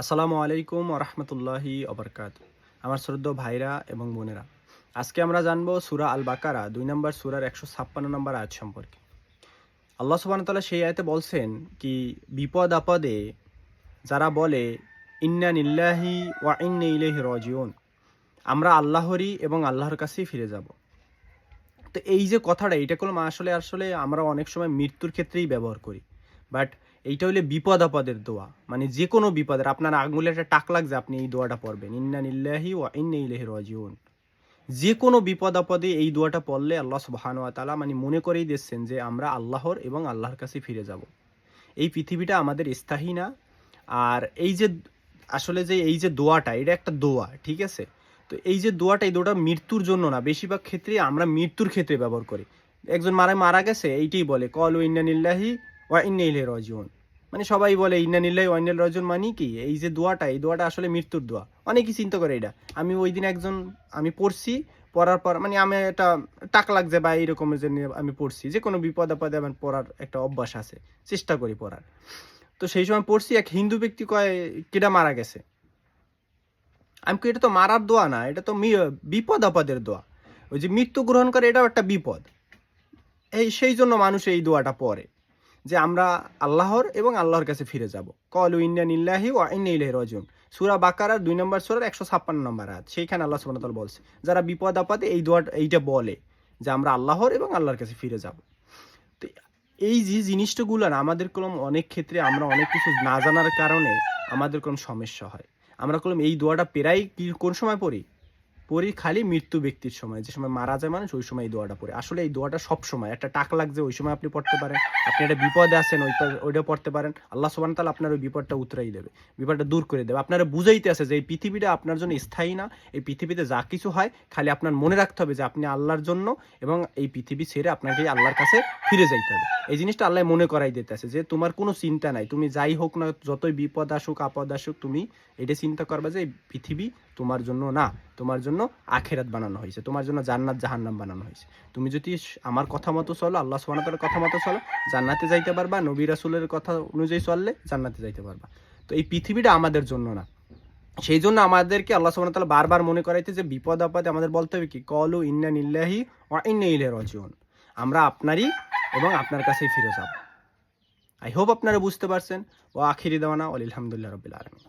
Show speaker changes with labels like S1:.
S1: আসসালামু আলাইকুম ওরহমতুল্লাহি অবরকাত। আমার শ্রদ্ধেয় ভাইরা এবং বোনেরা, আজকে আমরা জানবো সূরা আল বাকারা ২ নম্বর সূরার ১৫৬ নম্বর আয়াত সম্পর্কে। আল্লাহ সুবহানাহু ওয়া তাআলা সেই আয়াতে বলছেন কি, বিপদ আপদে যারা বলে ইন্না লিল্লাহি ওয়া ইন্না ইলাইহি রাজিউন, আমরা আল্লাহরই এবং আল্লাহর কাছেই ফিরে যাব। তো এই যে কথাটা, এইটা করলাম আসলে আসলে আমরা অনেক সময় মৃত্যুর ক্ষেত্রেই ব্যবহার করি। বাট এইটা হইলে বিপদ আপদের দোয়া, মানে যে কোনো বিপদের আপনার আঙুলে একটা টাক লাগছে, আপনি এই দোয়াটা পড়বেন, ইন্না লিল্লাহি ওয়া ইন্না ইলাইহি রাজিউন। যে কোনো বিপদ আপদে এই দোয়াটা পড়লে আল্লাহ সুবহানাহু ওয়া তাআলা মানে মনে করেই দিচ্ছেন যে আমরা আল্লাহর এবং আল্লাহর কাছে ফিরে যাব। এই পৃথিবীটা আমাদের স্থায়ী না। আর এই যে আসলে যে এই যে দোয়াটা, এটা একটা দোয়া, ঠিক আছে? তো এই যে দোয়াটা, এই দোয়াটা মৃত্যুর জন্য না, বেশিরভাগ ক্ষেত্রেই আমরা মৃত্যুর ক্ষেত্রে ব্যবহার করি। একজন মারা গেছে, এইটাই বলে কলু ইন্না লিল্লাহি ওয়া ইন্না ইলাইহি রাজিউন। মানে সবাই বলে ইন্না লিল্লাহি ওয়া ইন্না ইলাইহি রাজিউন, মানে কি এই যে দোয়াটা, এই দোয়াটা আসলে মৃত্যুর দোয়া। অনেকেই চিন্তা করে এটা। আমি ওইদিন আমি পড়ছি, পড়ার পর মানে আমি এটা টাক লাগছে বা এইরকমের যে আমি পড়ছি, যে কোনো বিপদ আপদে আমার পড়ার একটা অভ্যাস আছে, চেষ্টা করি পড়ার। তো সেই সময় পড়ছি, এক হিন্দু ব্যক্তি কয় কেডা মারা গেছে। আমি কই এটা তো মারার দোয়া না, এটা তো বিপদ আপদের দোয়া। ওই যে মৃত্যু গ্রহণ করে, এটাও একটা বিপদ। সেই জন্য মানুষ এই দোয়াটা পড়ে যে আমরা আল্লাহর এবং আল্লাহর কাছে ফিরে যাব। কলু ইন্না লিল্লাহি ওয়া ইন্না ইলাইহি রাজিউন। সূরা বাকারার ২ নম্বর সূরার ১৫৬ নম্বর আয়াত। সেইখানে আল্লাহ সুবহানাহু ওয়া তাআলা বলছে, যারা বিপদ আপদে এই দোয়াটা এইটা বলে যে আমরা আল্লাহর এবং আল্লাহর কাছে ফিরে যাব। তো এই যে জিনিসটাগুলো না, আমাদের কলম অনেক ক্ষেত্রে আমরা অনেক কিছু না জানার কারণে আমাদের কোনো সমস্যা হয়। আমরা কলম এই দোয়াটা প্রায় কোন সময় পড়ি? পড়ি খালি মৃত্যু ব্যক্তির সময়, যে সময় মারা যায় মানুষ, ওই সময় এই দোয়াটা পড়ি। আসলে এই দোয়াটা সবসময়, একটা টাক লাগছে ওই সময় আপনি পড়তে পারেন। আপনি একটা বিপদে আছেন, ওইটা পড়তে পারেন। আল্লাহ সুবহানাহু ওয়া তাআলা আপনার ওই বিপদটা উতরাই দেবে। বিপদটা দূর করে দেবে। আপনারা বুঝাইতে আছে যে এই পৃথিবীটা আপনার জন্য স্থায়ী না। এই পৃথিবীতে যা কিছু হয় খালি আপনার মনে রাখতে হবে যে আপনি আল্লাহর জন্য, এবং এই পৃথিবী ছেড়ে আপনাকে আল্লাহর কাছে ফিরে যাইতে হবে। এই জিনিসটা আল্লাহ মনে করাই দিতেছে যে তোমার কোনো চিন্তা নাই। তুমি যাই হোক না, যতই বিপদ আসুক আপদ আসুক, তুমি এটা চিন্তা করবা যে এই পৃথিবী তোমার জন্য না, তোমার জন্য আখেরাত বানানো হয়েছে, তোমার জন্য জান্নাত জাহান্নাম বানানো হয়েছে। তুমি যদি আমার কথা মতো চলো, আল্লাহ সুবহানাহু ওয়া তাআলার কথা মতো চলো, জান্নাতে যাইতে পারবা। নবী রাসূলের কথা অনুযায়ী চললে জান্নাতে যাইতে পারবা। তো এই পৃথিবীটা আমাদের জন্য না। সেই জন্য আমাদেরকে আল্লাহ সুবহানাহু ওয়া তাআলা বারবার মনে করাইতে যে বিপদ আপদে আমাদের বলতে হবে কি, কলু ইন্না লিল্লাহি ওয়া ইন্না ইলাইহি রাজিউন। আমরা আপনারই এবং আপনার কাছেই ফিরে যাব। আই হোপ আপনারা বুঝতে পারছেন। ওয়া আখিরি দাওয়ানা ওয়াল হামদুলিল্লাহি রাব্বিল আলামিন।